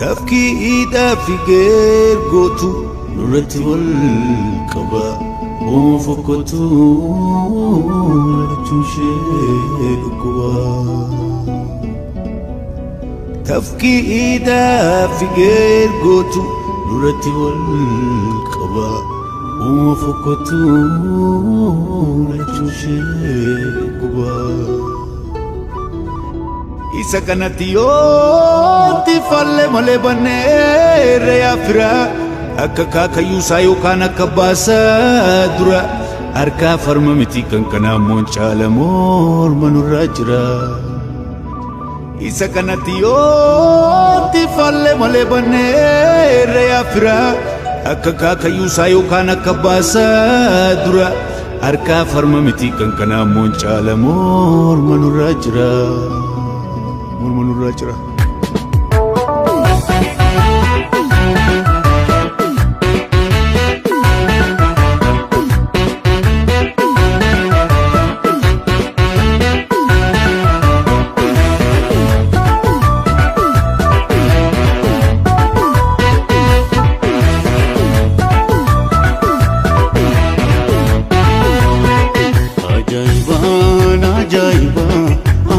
تفكيدا في غير قوتو نرتي والقبا وفقتو لتوشي القوا تفكيدا في غير قوتو نرتي والقبا وفقتو لتوشي القوا Isa kanatiyo ti falle male banne reya fira akka kaakayu sayo kana kabasa dura arka farma miti kankana mon chalamor manurra jira Isa kanatiyo ti falle male banne reya fira akka kaakayu sayo kana kabasa dura arka farma miti kankana mon chalamor manurra jira Murmur Rajra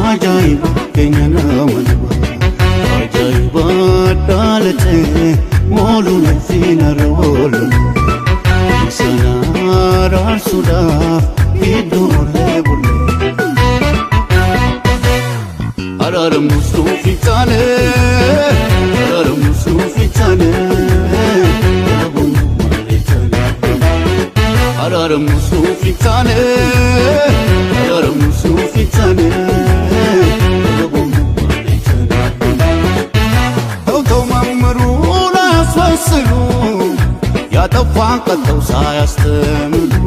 Ajaiba Kenya na malaba Ajaiba dalate molu na fina rolo Sana rasuda idole bule Araram musufi tane Araram musufi tane Araram musufi tane Araram musufi tane ያጠፋንቀተው ሳያስተምሩ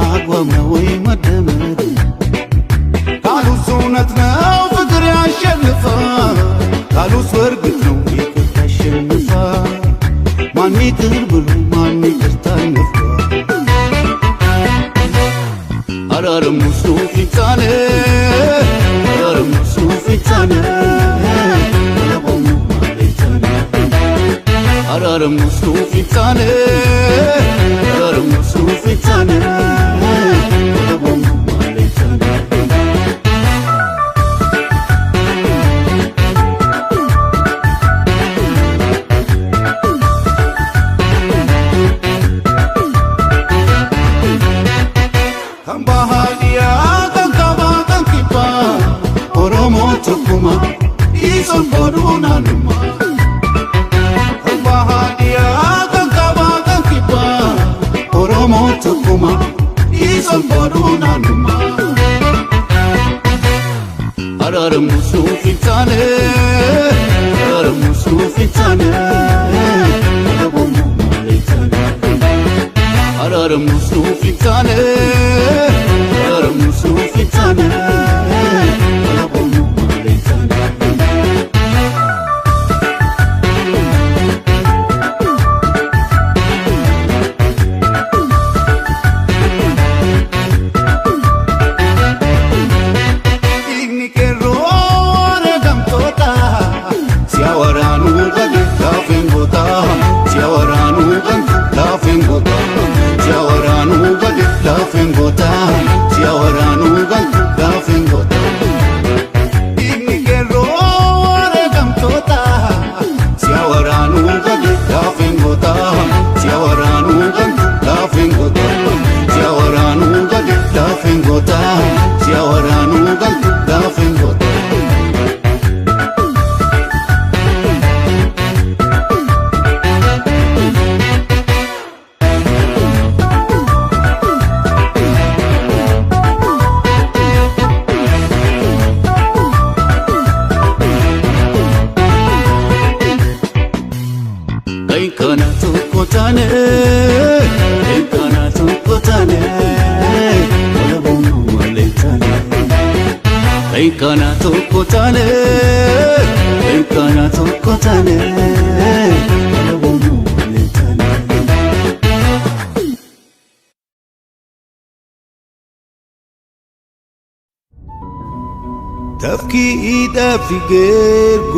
አግባብ ነው ወይ መደመር ካሉስ እውነት ነው ፍቅር ያሸንፋል ካሉስ በርግጥ ነው ይቅርታ ያሸንፋል ማን ይቅር ብሎ ማን ይቅርታ ይነፍጋል አራረም ሙሱ ፊታኔ አራረም ሙሱ ፊታኔ Araram musufi tane Araram musufi tane Araram male tane Kambahaliya kankaba kankipa Oromo tukuma Ison boruna numa Tukuma Ison boruna numa Araram musufi tane Araram musufi tane Araram male tane Araram musufi tane Araram musufi tane Araram male tane Kana tokko tane Kana tokko tane تفكيدا في غير